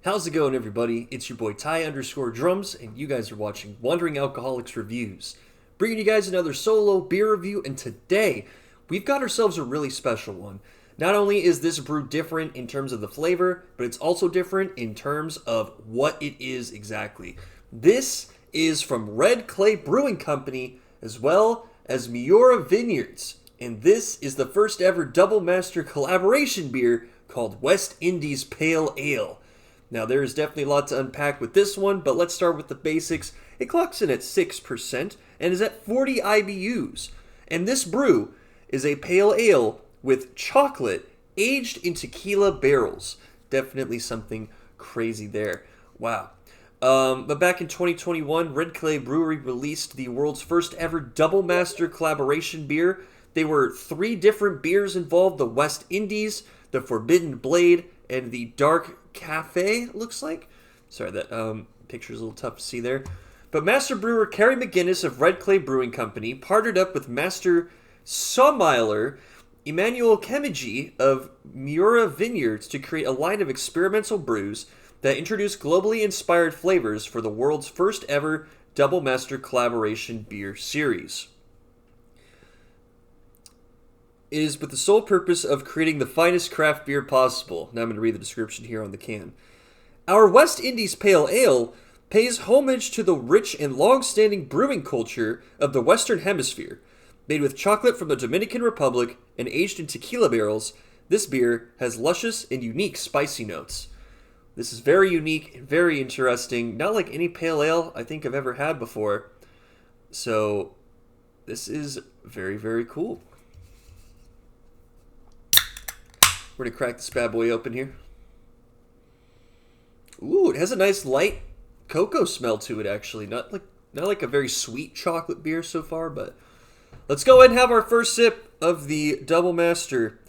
How's it going, everybody? It's your boy Ty_Drums, and you guys are watching Wandering Alcoholics Reviews. Bringing you guys another solo beer review, and today we've got ourselves a really special one. Not only is this brew different in terms of the flavor, but it's also different in terms of what it is exactly. This is from Red Clay Brewing Company, as well as Miura Vineyards, and this is the first ever double master collaboration beer called West Indies Pale Ale. Now, there is definitely a lot to unpack with this one, but let's start with the basics. It clocks in at 6% and is at 40 IBUs. And this brew is a pale ale with chocolate aged in tequila barrels. Definitely something crazy there. Wow. But back in 2021, Red Clay Brewery released the world's first ever double master collaboration beer. There were 3 different beers involved: the West Indies, the Forbidden Blade, and the Dark Cafe, looks like. Sorry, that picture's a little tough to see there. But master brewer Kerry McGinnis of Red Clay Brewing Company partnered up with master sommelier Emmanuel Kemiji of Miura Vineyards to create a line of experimental brews that introduce globally inspired flavors for the world's first ever double master collaboration beer series. It is with the sole purpose of creating the finest craft beer possible. Now I'm going to read the description here on the can. Our West Indies Pale Ale pays homage to the rich and long-standing brewing culture of the Western Hemisphere. Made with chocolate from the Dominican Republic and aged in tequila barrels, this beer has luscious and unique spicy notes. This is very unique and very interesting. Not like any pale ale I think I've ever had before. So this is very, very cool. We're going to crack this bad boy open here. Ooh, it has a nice light cocoa smell to it, actually. Not like a very sweet chocolate beer so far, but let's go ahead and have our first sip of the Double Master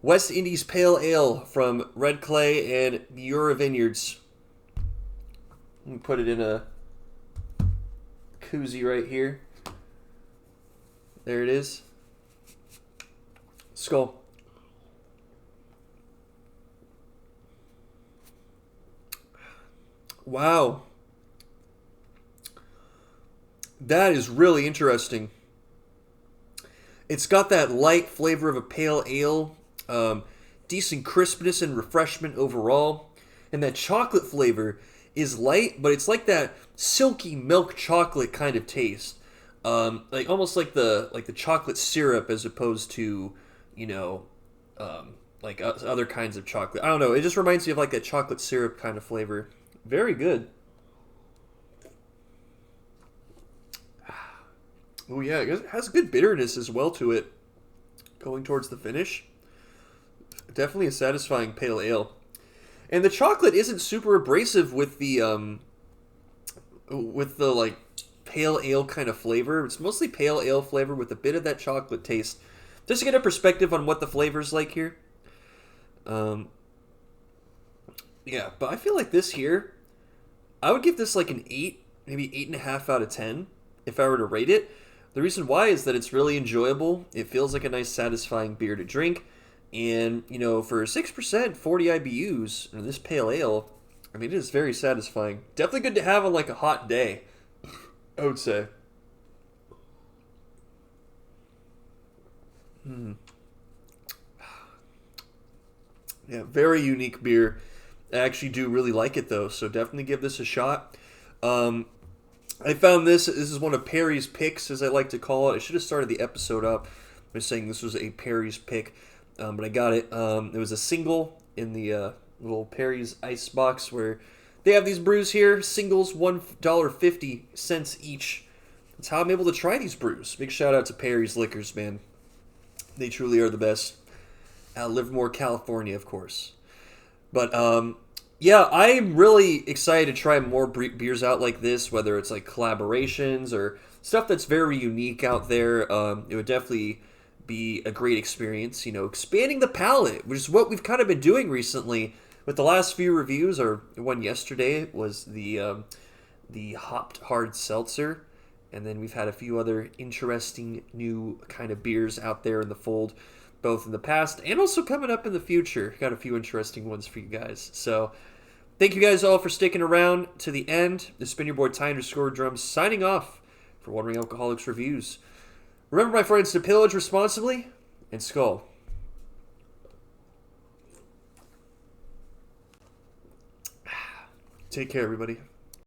West Indies Pale Ale from Red Clay and Miura Vineyards. Let me put it in a koozie right here. There it is. Skull. Wow. That is really interesting. It's got that light flavor of a pale ale, decent crispness and refreshment overall, and that chocolate flavor is light, but it's like that silky milk chocolate kind of taste, like almost like the chocolate syrup as opposed to, like other kinds of chocolate. I don't know. It just reminds me of like that chocolate syrup kind of flavor. Very good. Oh yeah, it has good bitterness as well to it, going towards the finish. Definitely a satisfying pale ale, and the chocolate isn't super abrasive with the like pale ale kind of flavor. It's mostly pale ale flavor with a bit of that chocolate taste. Just to get a perspective on what the flavor's like here. Yeah, but I feel like this here, I would give this like an 8, maybe 8.5 out of 10 if I were to rate it. The reason why is that it's really enjoyable. It feels like a nice, satisfying beer to drink. And, for 6%, 40 IBUs, and this pale ale, I mean, it is very satisfying. Definitely good to have on like a hot day, I would say. Yeah, very unique beer. I actually do really like it, though, so definitely give this a shot. I found this is one of Perry's picks, as I like to call it. I should have started the episode up by saying this was a Perry's pick, but I got it. It was a single in the little Perry's ice box where they have these brews here. Singles, $1.50 each. That's how I'm able to try these brews. Big shout out to Perry's Liquors, man. They truly are the best. Out of Livermore, California, of course. But, yeah, I'm really excited to try more beers out like this, whether it's like collaborations or stuff that's very unique out there. It would definitely be a great experience, expanding the palate, which is what we've kind of been doing recently with the last few reviews. Or one yesterday was the hopped hard seltzer, and then we've had a few other interesting new kind of beers out there in the fold. both in the past and also coming up in the future. Got a few interesting ones for you guys. So Thank you guys all for sticking around to the end. This has been your boy Ty_Drums signing off for Wandering Alcoholics Reviews. Remember, my friends, to pillage responsibly and skäl. Take care, everybody.